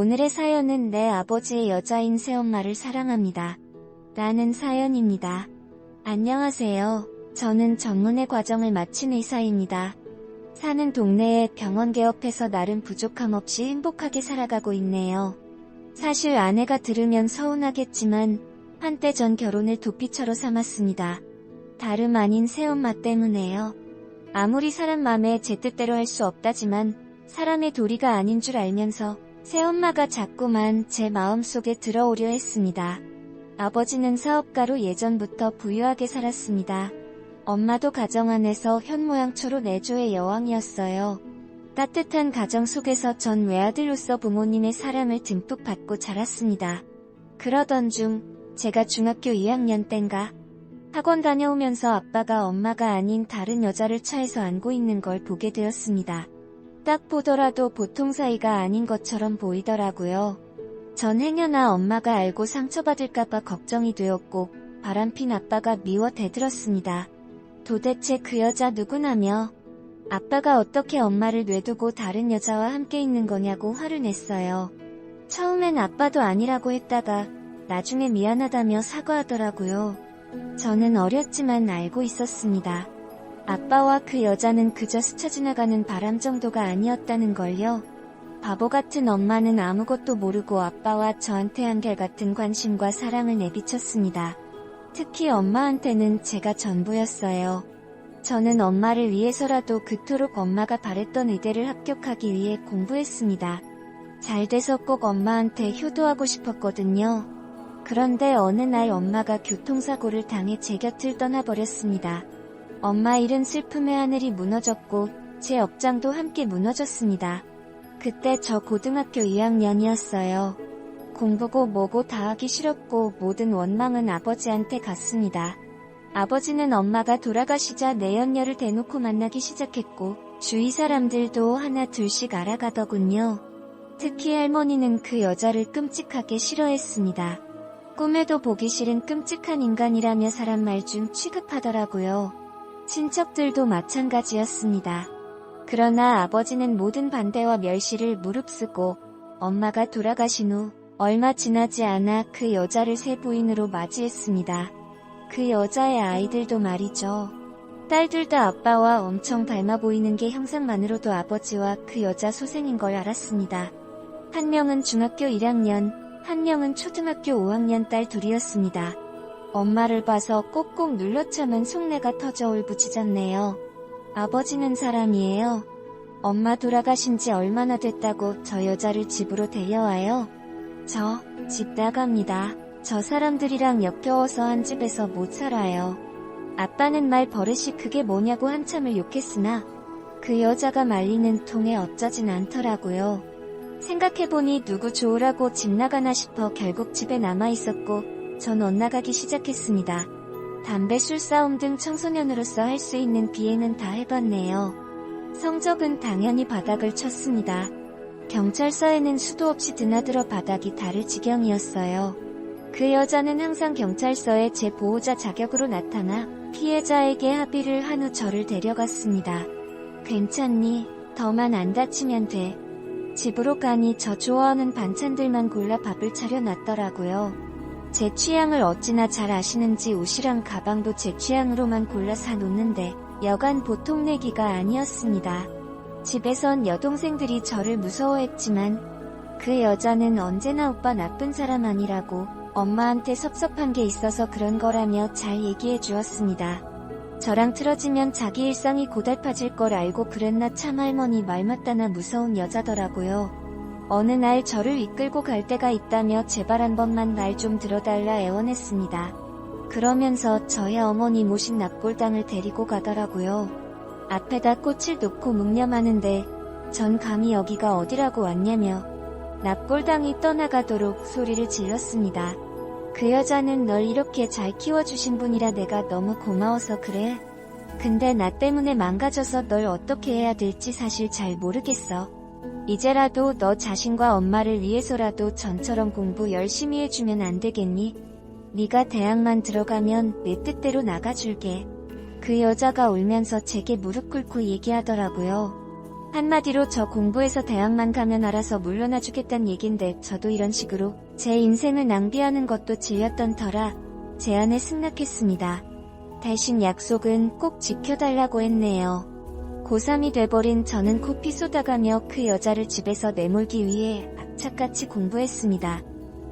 오늘의 사연은 내 아버지의 여자인 새엄마를 사랑합니다. 라는 사연입니다. 안녕하세요. 저는 전문의 과정을 마친 의사입니다. 사는 동네에 병원 개업해서 나름 부족함 없이 행복하게 살아가고 있네요. 사실 아내가 들으면 서운하겠지만 한때 전 결혼을 도피처로 삼았습니다. 다름 아닌 새엄마 때문에요. 아무리 사람 맘에 제 뜻대로 할 수 없다지만 사람의 도리가 아닌 줄 알면서 새엄마가 자꾸만 제 마음속에 들어오려 했습니다. 아버지는 사업가로 예전부터 부유하게 살았습니다. 엄마도 가정 안에서 현모양처로 내조의 여왕이었어요. 따뜻한 가정 속에서 전 외아들로서 부모님의 사랑을 듬뿍 받고 자랐습니다. 그러던 중 제가 중학교 2학년 땐가 학원 다녀오면서 아빠가 엄마가 아닌 다른 여자를 차에서 안고 있는 걸 보게 되었습니다. 딱 보더라도 보통 사이가 아닌 것처럼 보이더라고요. 전 행여나 엄마가 알고 상처받을까봐 걱정이 되었고 바람핀 아빠가 미워 대들었습니다. 도대체 그 여자 누구냐며 아빠가 어떻게 엄마를 뇌두고 다른 여자와 함께 있는 거냐고 화를 냈어요. 처음엔 아빠도 아니라고 했다가 나중에 미안하다며 사과하더라고요. 저는 어렸지만 알고 있었습니다. 아빠와 그 여자는 그저 스쳐 지나가는 바람 정도가 아니었다는 걸요. 바보 같은 엄마는 아무것도 모르고 아빠와 저한테 한결같은 관심과 사랑을 내비쳤습니다. 특히 엄마한테는 제가 전부였어요. 저는 엄마를 위해서라도 그토록 엄마가 바랬던 의대를 합격하기 위해 공부했습니다. 잘 돼서 꼭 엄마한테 효도하고 싶었거든요. 그런데 어느 날 엄마가 교통사고를 당해 제 곁을 떠나버렸습니다. 엄마 잃은 슬픔의 하늘이 무너졌고 제 업장도 함께 무너졌습니다. 그때 저 고등학교 2학년이었어요. 공부고 뭐고 다 하기 싫었고 모든 원망은 아버지한테 갔습니다. 아버지는 엄마가 돌아가시자 내연녀를 대놓고 만나기 시작했고 주위 사람들도 하나 둘씩 알아가더군요. 특히 할머니는 그 여자를 끔찍하게 싫어했습니다. 꿈에도 보기 싫은 끔찍한 인간이라며 사람 말 중 취급하더라고요. 친척들도 마찬가지였습니다. 그러나 아버지는 모든 반대와 멸시를 무릅쓰고 엄마가 돌아가신 후 얼마 지나지 않아 그 여자를 새 부인으로 맞이했습니다. 그 여자의 아이들도 말이죠. 딸들 다 아빠와 엄청 닮아 보이는 게 형상만으로도 아버지와 그 여자 소생인 걸 알았습니다. 한 명은 중학교 1학년, 한 명은 초등학교 5학년 딸 둘이었습니다. 엄마를 봐서 꼭꼭 눌러 참은 속내가 터져 울부짖었네요. 아버지는 사람이에요. 엄마 돌아가신 지 얼마나 됐다고 저 여자를 집으로 데려와요? 저 집 나갑니다. 저 사람들이랑 역겨워서 한 집에서 못 살아요. 아빠는 말 버릇이 그게 뭐냐고 한참을 욕했으나 그 여자가 말리는 통에 어쩌진 않더라고요. 생각해보니 누구 좋으라고 집 나가나 싶어 결국 집에 남아있었고 전 엇나가기 시작했습니다. 담배, 술, 싸움 등 청소년으로서 할 수 있는 비행은 다 해봤네요. 성적은 당연히 바닥을 쳤습니다. 경찰서에는 수도 없이 드나들어 바닥이 다를 지경이었어요. 그 여자는 항상 경찰서에 제 보호자 자격으로 나타나 피해자에게 합의를 한 후 저를 데려갔습니다. 괜찮니? 더만 안 다치면 돼. 집으로 가니 저 좋아하는 반찬들만 골라 밥을 차려놨더라고요. 제 취향을 어찌나 잘 아시는지 옷이랑 가방도 제 취향으로만 골라 사놓는데 여간 보통 내기가 아니었습니다. 집에선 여동생들이 저를 무서워했지만 그 여자는 언제나 오빠 나쁜 사람 아니라고 엄마한테 섭섭한 게 있어서 그런 거라며 잘 얘기해 주었습니다. 저랑 틀어지면 자기 일상이 고달파질 걸 알고 그랬나 참 할머니 말 맞다나 무서운 여자더라고요. 어느 날 저를 이끌고 갈 데가 있다며 제발 한 번만 말 좀 들어달라 애원했습니다. 그러면서 저의 어머니 모신 납골당을 데리고 가더라고요. 앞에다 꽃을 놓고 묵념하는데 전 감히 여기가 어디라고 왔냐며 납골당이 떠나가도록 소리를 질렀습니다. 그 여자는 널 이렇게 잘 키워주신 분이라 내가 너무 고마워서 그래. 근데 나 때문에 망가져서 널 어떻게 해야 될지 사실 잘 모르겠어. 이제라도 너 자신과 엄마를 위해서라도 전처럼 공부 열심히 해주면 안 되겠니? 네가 대학만 들어가면 내 뜻대로 나가줄게. 그 여자가 울면서 제게 무릎 꿇고 얘기하더라고요. 한마디로 저 공부해서 대학만 가면 알아서 물러나 주겠단 얘긴데 저도 이런 식으로 제 인생을 낭비하는 것도 질렸던 터라 제안에 승낙했습니다. 대신 약속은 꼭 지켜달라고 했네요. 고3이 돼버린 저는 코피 쏟아가며 그 여자를 집에서 내몰기 위해 악착같이 공부했습니다.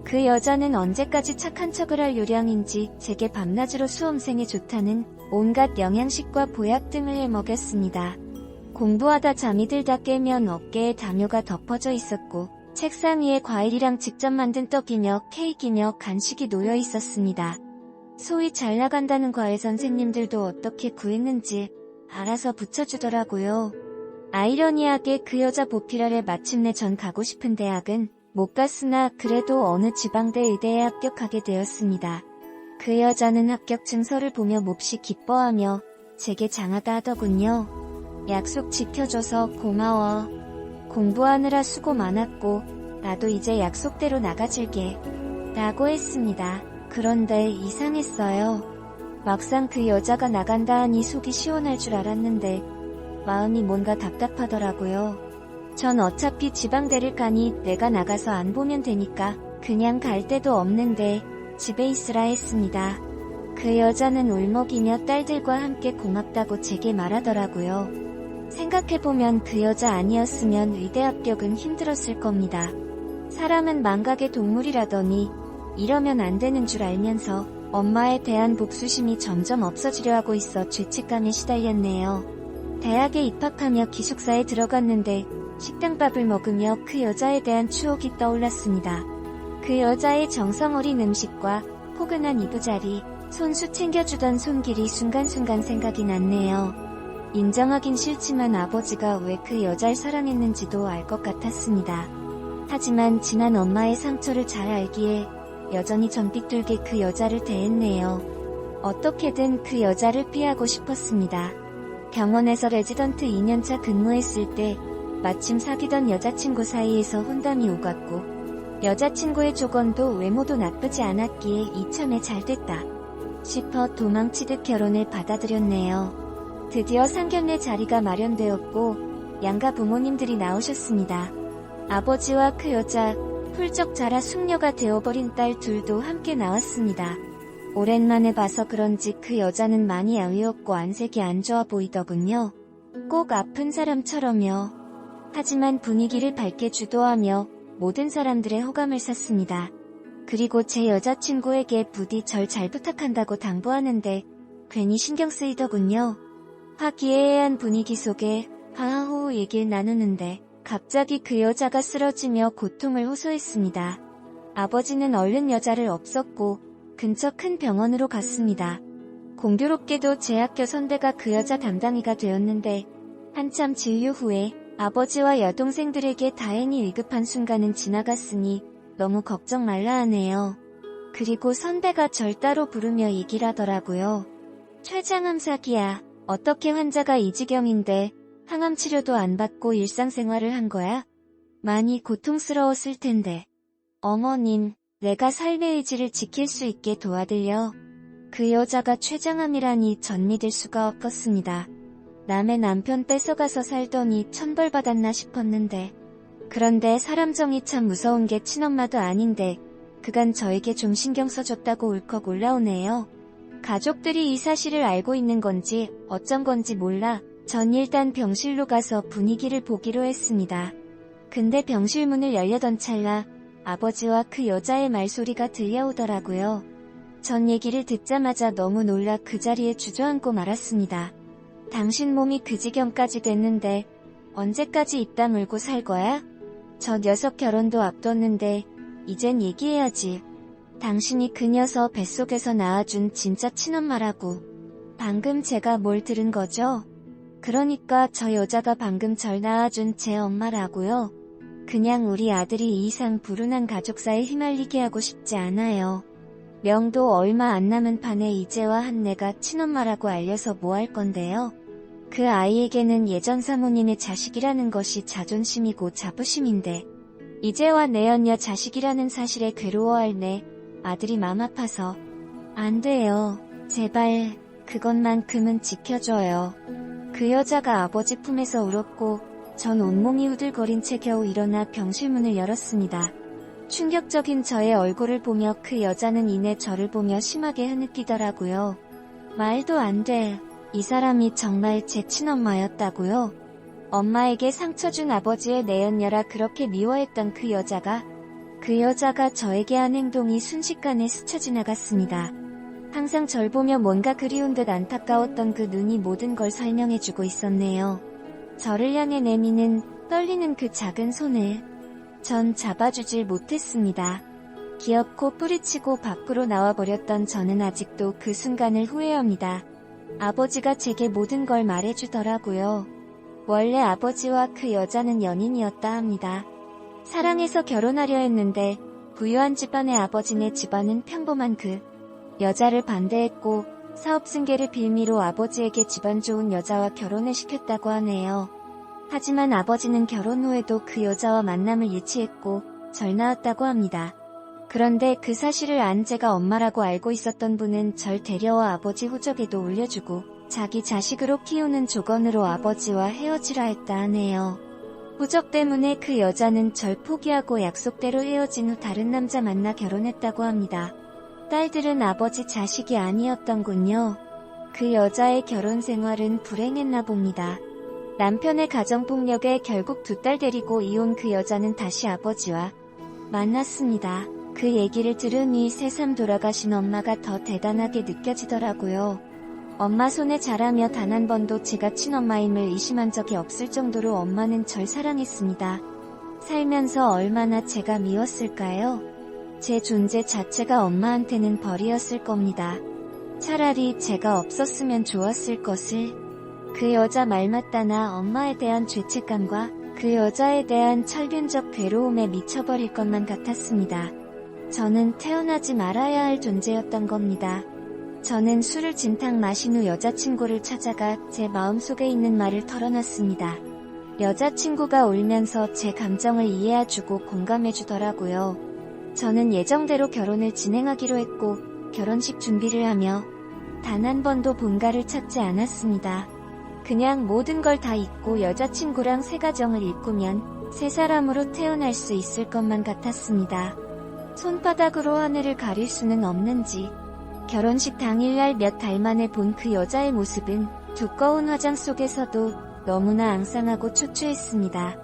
그 여자는 언제까지 착한 척을 할 요량인지 제게 밤낮으로 수험생에 좋다는 온갖 영양식과 보약 등을 해먹였습니다. 공부하다 잠이 들다 깨면 어깨에 담요가 덮어져 있었고 책상 위에 과일이랑 직접 만든 떡이며 케이크이며 간식이 놓여 있었습니다. 소위 잘 나간다는 과외 선생님들도 어떻게 구했는지 알아서 붙여주더라고요. 아이러니하게 그 여자 보필 아래 마침내 전 가고 싶은 대학은 못 갔으나 그래도 어느 지방대 의대에 합격하게 되었습니다. 그 여자는 합격 증서를 보며 몹시 기뻐하며 제게 장하다 하더군요. 약속 지켜줘서 고마워. 공부하느라 수고 많았고 나도 이제 약속대로 나가줄게. 라고 했습니다. 그런데 이상했어요. 막상 그 여자가 나간다 하니 속이 시원할 줄 알았는데 마음이 뭔가 답답하더라고요. 전 어차피 지방대를 가니 내가 나가서 안 보면 되니까 그냥 갈 데도 없는데 집에 있으라 했습니다. 그 여자는 울먹이며 딸들과 함께 고맙다고 제게 말하더라고요. 생각해보면 그 여자 아니었으면 의대 합격은 힘들었을 겁니다. 사람은 망각의 동물이라더니 이러면 안 되는 줄 알면서 엄마에 대한 복수심이 점점 없어지려 하고 있어 죄책감에 시달렸네요. 대학에 입학하며 기숙사에 들어갔는데 식당밥을 먹으며 그 여자에 대한 추억이 떠올랐습니다. 그 여자의 정성 어린 음식과 포근한 이부자리, 손수 챙겨주던 손길이 순간순간 생각이 났네요. 인정하긴 싫지만 아버지가 왜 그 여자를 사랑했는지도 알 것 같았습니다. 하지만 지난 엄마의 상처를 잘 알기에 여전히 전빛돌게 그 여자를 대했네요. 어떻게든 그 여자를 피하고 싶었습니다. 병원에서 레지던트 2년차 근무했을 때 마침 사귀던 여자친구 사이에서 혼담이 오갔고 여자친구의 조건도 외모도 나쁘지 않았기에 이참에 잘됐다 싶어 도망치듯 결혼을 받아들였네요. 드디어 상견례 자리가 마련되었고 양가 부모님들이 나오셨습니다. 아버지와 그 여자, 훌쩍 자라 숙녀가 되어버린 딸 둘도 함께 나왔습니다. 오랜만에 봐서 그런지 그 여자는 많이 야위었고 안색이 안 좋아 보이더군요. 꼭 아픈 사람처럼요. 하지만 분위기를 밝게 주도하며 모든 사람들의 호감을 샀습니다. 그리고 제 여자친구에게 부디 절 잘 부탁한다고 당부하는데 괜히 신경 쓰이더군요. 화기애애한 분위기 속에 하하호호 얘기를 나누는데 갑자기 그 여자가 쓰러지며 고통을 호소했습니다. 아버지는 얼른 여자를 없었고 근처 큰 병원으로 갔습니다. 공교롭게도 제 학교 선배가 그 여자 담당이가 되었는데 한참 진료 후에 아버지와 여동생들에게 다행히 위급한 순간은 지나갔으니 너무 걱정 말라 하네요. 그리고 선배가 절 따로 부르며 얘기를 하더라고요. 췌장암 사기야. 어떻게 환자가 이 지경인데 항암 치료도 안 받고 일상생활을 한 거야? 많이 고통스러웠을 텐데. 어머님, 내가 삶의 의지를 지킬 수 있게 도와드려. 그 여자가 췌장암이라니 전 믿을 수가 없었습니다. 남의 남편 뺏어가서 살더니 천벌받았나 싶었는데. 그런데 사람 정이 참 무서운 게 친엄마도 아닌데 그간 저에게 좀 신경 써줬다고 울컥 올라오네요. 가족들이 이 사실을 알고 있는 건지 어쩐 건지 몰라 전 일단 병실로 가서 분위기를 보기로 했습니다. 근데 병실 문을 열려던 찰나 아버지와 그 여자의 말소리가 들려오더라고요. 전 얘기를 듣자마자 너무 놀라 그 자리에 주저앉고 말았습니다. 당신 몸이 그 지경까지 됐는데 언제까지 입 다물고 살 거야? 저 녀석 결혼도 앞뒀는데 이젠 얘기해야지. 당신이 그 녀석 뱃속에서 낳아준 진짜 친엄마라고. 방금 제가 뭘 들은 거죠? 그러니까 저 여자가 방금 절 낳아준 제 엄마라고요. 그냥 우리 아들이 이 이상 불운한 가족사에 휘말리게 하고 싶지 않아요. 명도 얼마 안 남은 판에 이제와 한내가 친엄마라고 알려서 뭐 할 건데요. 그 아이에게는 예전 사모님의 자식이라는 것이 자존심이고 자부심인데 이제와 내연녀 자식이라는 사실에 괴로워할 내 아들이 맘 아파서 안 돼요. 제발 그것만큼은 지켜줘요. 그 여자가 아버지 품에서 울었고 전 온몸이 후들거린 채 겨우 일어나 병실문을 열었습니다. 충격적인 저의 얼굴을 보며 그 여자는 이내 저를 보며 심하게 흐느끼더라고요. 말도 안 돼. 이 사람이 정말 제 친엄마였다고요? 엄마에게 상처 준 아버지의 내연녀라 그렇게 미워했던 그 여자가 저에게 한 행동이 순식간에 스쳐 지나갔습니다. 항상 절 보며 뭔가 그리운 듯 안타까웠던 그 눈이 모든 걸 설명해주고 있었네요. 저를 향해 내미는 떨리는 그 작은 손을 전 잡아주질 못했습니다. 기어코 뿌리치고 밖으로 나와버렸던 저는 아직도 그 순간을 후회합니다. 아버지가 제게 모든 걸 말해주더라고요. 원래 아버지와 그 여자는 연인이었다 합니다. 사랑해서 결혼하려 했는데 부유한 집안의 아버지네 집안은 평범한 그 여자를 반대했고 사업 승계를 빌미로 아버지에게 집안 좋은 여자와 결혼을 시켰다고 하네요. 하지만 아버지는 결혼 후에도 그 여자와 만남을 유치했고 절 낳았다고 합니다. 그런데 그 사실을 안 제가 엄마라고 알고 있었던 분은 절 데려와 아버지 후적에도 올려주고 자기 자식으로 키우는 조건으로 아버지와 헤어지라 했다 하네요. 후적 때문에 그 여자는 절 포기하고 약속대로 헤어진 후 다른 남자 만나 결혼했다고 합니다. 딸들은 아버지 자식이 아니었던군요. 그 여자의 결혼 생활은 불행했나 봅니다. 남편의 가정폭력에 결국 두 딸 데리고 이혼 그 여자는 다시 아버지와 만났습니다. 그 얘기를 들으니 새삼 돌아가신 엄마가 더 대단하게 느껴지더라고요. 엄마 손에 자라며 단 한 번도 제가 친엄마임을 의심한 적이 없을 정도로 엄마는 절 사랑했습니다. 살면서 얼마나 제가 미웠을까요? 제 존재 자체가 엄마한테는 벌이었을 겁니다. 차라리 제가 없었으면 좋았을 것을. 그 여자 말 맞다나 엄마에 대한 죄책감과 그 여자에 대한 철균적 괴로움에 미쳐버릴 것만 같았습니다. 저는 태어나지 말아야 할 존재였던 겁니다. 저는 술을 진탕 마신 후 여자친구를 찾아가 제 마음속에 있는 말을 털어놨습니다. 여자친구가 울면서 제 감정을 이해해주고 공감해주더라고요. 저는 예정대로 결혼을 진행하기로 했고 결혼식 준비를 하며 단 한 번도 본가를 찾지 않았습니다. 그냥 모든 걸 다 잊고 여자친구랑 새 가정을 일구면 새 사람으로 태어날 수 있을 것만 같았습니다. 손바닥으로 하늘을 가릴 수는 없는지. 결혼식 당일날 몇 달 만에 본 그 여자의 모습은 두꺼운 화장 속에서도 너무나 앙상하고 초췌했습니다.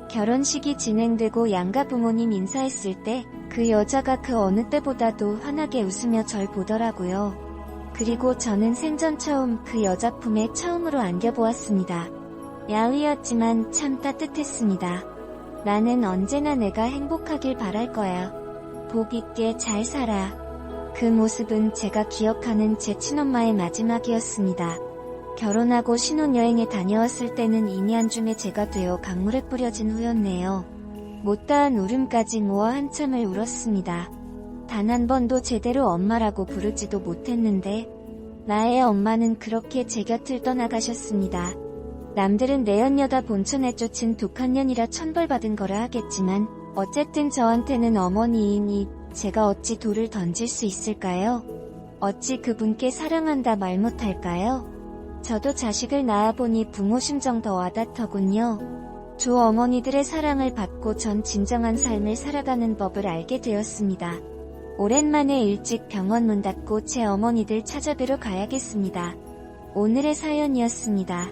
결혼식이 진행되고 양가 부모님 인사했을 때 그 여자가 그 어느 때보다도 환하게 웃으며 절 보더라고요. 그리고 저는 생전 처음 그 여자 품에 처음으로 안겨보았습니다. 야위었지만 참 따뜻했습니다. 나는 언제나 내가 행복하길 바랄 거야. 복 있게 잘 살아. 그 모습은 제가 기억하는 제 친엄마의 마지막이었습니다. 결혼하고 신혼여행에 다녀왔을 때는 이미 한줌의 제가 되어 강물에 뿌려진 후였네요. 못다한 울음까지 모아 한참을 울었습니다. 단 한 번도 제대로 엄마라고 부르지도 못했는데 나의 엄마는 그렇게 제 곁을 떠나가셨습니다. 남들은 내연녀다 본천에 쫓은 독한 년이라 천벌받은 거라 하겠지만 어쨌든 저한테는 어머니이니 제가 어찌 돌을 던질 수 있을까요? 어찌 그분께 사랑한다 말 못할까요? 저도 자식을 낳아보니 부모 심정 더 와닿더군요. 두 어머니들의 사랑을 받고 전 진정한 삶을 살아가는 법을 알게 되었습니다. 오랜만에 일찍 병원 문 닫고 제 어머니들 찾아뵈러 가야겠습니다. 오늘의 사연이었습니다.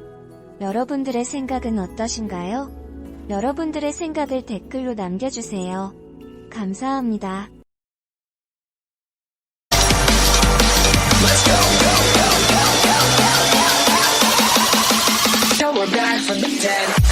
여러분들의 생각은 어떠신가요? 여러분들의 생각을 댓글로 남겨주세요. 감사합니다. We're back from the dead.